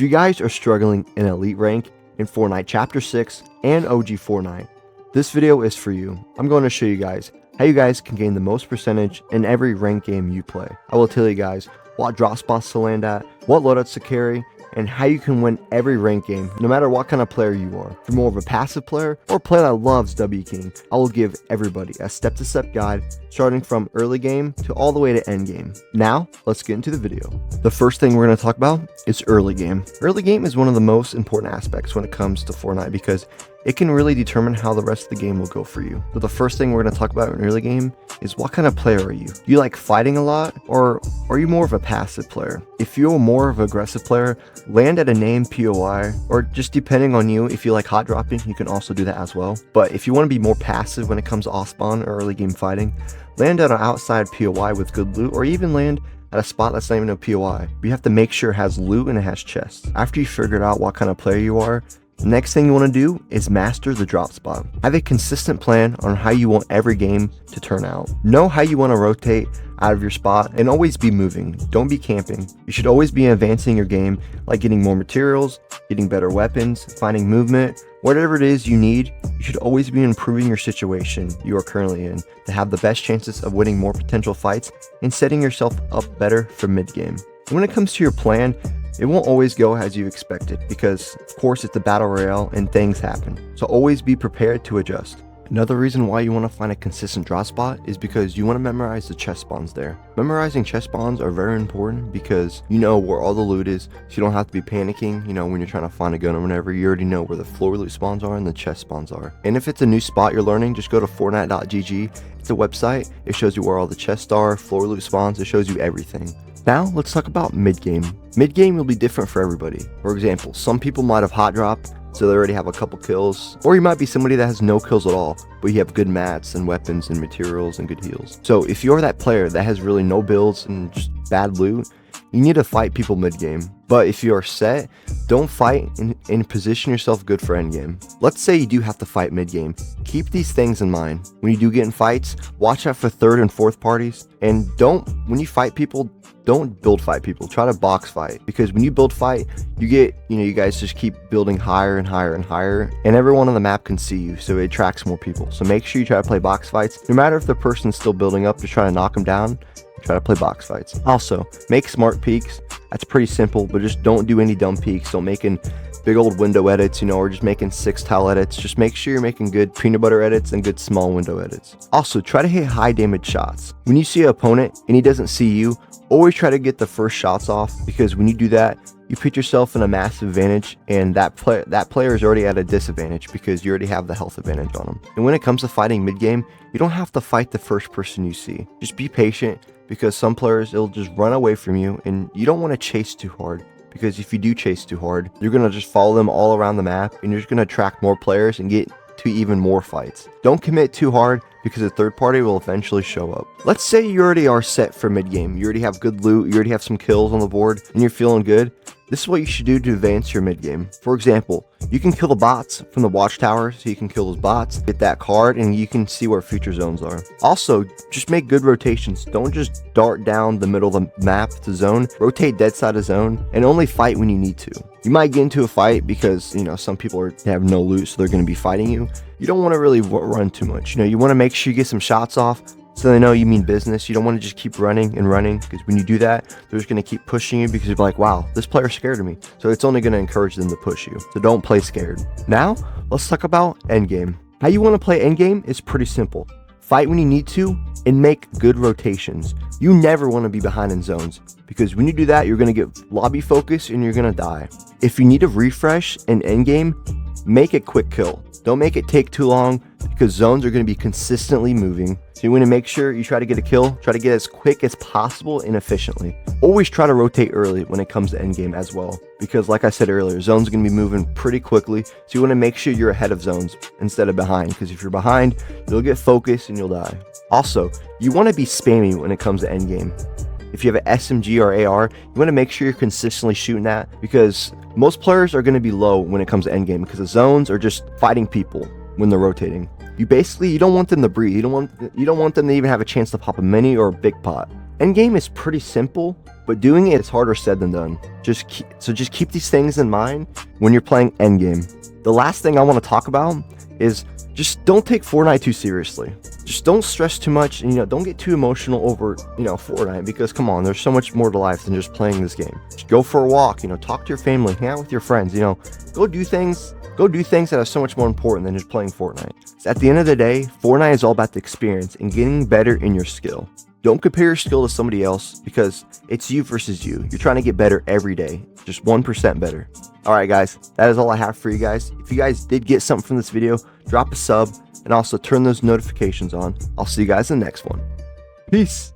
If you guys are struggling in elite rank in Fortnite Chapter 6 and OG Fortnite, this video is for you. I'm going to show you guys how you guys can gain the most percentage in every rank game you play. I will tell you guys what drop spots to land at, what loadouts to carry, and how you can win every rank game, no matter what kind of player you are. If you're more of a passive player or a player that loves W King, I will give everybody a step-to-step guide starting from early game to all the way to end game. Now, let's get into the video. The first thing we're going to talk about is early game. Early game is one of the most important aspects when it comes to Fortnite because it can really determine how the rest of the game will go for you. So the first thing we're going to talk about in early game is what kind of player are you? Do you like fighting a lot, or are you more of a passive player? If you're more of an aggressive player, land at a named POI, or just depending on you, if you like hot dropping, you can also do that as well. But if you want to be more passive when it comes to off spawn or early game fighting, land at an outside POI with good loot, or even land at a spot that's not even a POI. But you have to make sure it has loot and it has chests. After you figured out what kind of player you are, the next thing you want to do is master the drop spot. Have a consistent plan on how you want every game to turn out. Know how you want to rotate out of your spot and always be moving. Don't be camping. You should always be advancing your game, like getting more materials, getting better weapons, finding movement, whatever it is you need. You should always be improving your situation you are currently in to have the best chances of winning more potential fights and setting yourself up better for mid game. When it comes to your plan, it won't always go as you expected because, of course, it's a battle royale and things happen. So always be prepared to adjust. Another reason why you want to find a consistent drop spot is because you want to memorize the chest spawns there. Memorizing chest spawns are very important because you know where all the loot is, so you don't have to be panicking, when you're trying to find a gun or whatever. You already know where the floor loot spawns are and the chest spawns are. And if it's a new spot you're learning, just go to fortnite.gg. It's a website. It shows you where all the chests are, floor loot spawns. It shows you everything. Now, let's talk about mid-game. Mid-game will be different for everybody. For example, some people might have hot dropped, so they already have a couple kills. Or you might be somebody that has no kills at all, but you have good mats and weapons and materials and good heals. So if you're that player that has really no builds and just bad loot, you need to fight people mid-game. But if you are set, don't fight and position yourself good for endgame. Let's say you do have to fight mid-game. Keep these things in mind. When you do get in fights, watch out for third and fourth parties. And when you fight people, don't build fight people. Try to box fight. Because when you build fight, you guys just keep building higher and higher and higher. And everyone on the map can see you, so it attracts more people. So make sure you try to play box fights. No matter if the person's still building up, just try to knock them down. Try to play box fights. Also, make smart peeks. That's pretty simple, but just don't do any dumb peeks. Don't making big old window edits, or just making 6 tile edits. Just make sure you're making good peanut butter edits and good small window edits. Also, try to hit high damage shots. When you see an opponent and he doesn't see you, always try to get the first shots off, because when you do that, you put yourself in a massive advantage, and that player is already at a disadvantage because you already have the health advantage on them. And when it comes to fighting mid-game, you don't have to fight the first person you see. Just be patient, because some players, it'll just run away from you, and you don't want to chase too hard. Because if you do chase too hard, you're going to just follow them all around the map, and you're just going to attract more players and get to even more fights. Don't commit too hard, because a third party will eventually show up. Let's say you already are set for mid-game. You already have good loot, you already have some kills on the board, and you're feeling good. This is what you should do to advance your mid-game. For example, you can kill the bots from the watchtower, so you can kill those bots, get that card, and you can see where future zones are. Also, just make good rotations. Don't just dart down the middle of the map to zone. Rotate dead side of zone, and only fight when you need to. You might get into a fight because, some people have no loot, so they're going to be fighting you. You don't want to really run too much. You want to make sure you get some shots off, so they know you mean business. You don't want to just keep running and running, because when you do that, they're just going to keep pushing you because you're like, wow, this player's scared of me. So it's only going to encourage them to push you. So don't play scared. Now, let's talk about endgame. How you want to play endgame is pretty simple. Fight when you need to and make good rotations. You never want to be behind in zones, because when you do that, you're going to get lobby focus and you're going to die. If you need a refresh in endgame, make a quick kill. Don't make it take too long, because zones are going to be consistently moving. So you want to make sure you try to get a kill, try to get as quick as possible and efficiently. Always try to rotate early when it comes to endgame as well, because like I said earlier, zones are going to be moving pretty quickly. So you want to make sure you're ahead of zones instead of behind, because if you're behind, you'll get focused and you'll die. Also, you want to be spammy when it comes to endgame. If you have an SMG or AR, you want to make sure you're consistently shooting that, because most players are going to be low when it comes to endgame, because the zones are just fighting people when they're rotating. You don't want them to breathe. You don't want them to even have a chance to pop a mini or a big pot. Endgame is pretty simple, but doing it is harder said than done. Just keep these things in mind when you're playing endgame. The last thing I want to talk about is just don't take Fortnite too seriously. Just don't stress too much, and don't get too emotional over Fortnite, because come on, there's so much more to life than just playing this game. Just go for a walk, talk to your family, hang out with your friends, go do things that are so much more important than just playing Fortnite. So at the end of the day, Fortnite is all about the experience and getting better in your skill. Don't compare your skill to somebody else, because it's you versus you. You're trying to get better every day, just 1% better. All right, guys, that is all I have for you guys. If you guys did get something from this video, drop a sub and also turn those notifications on. I'll see you guys in the next one. Peace.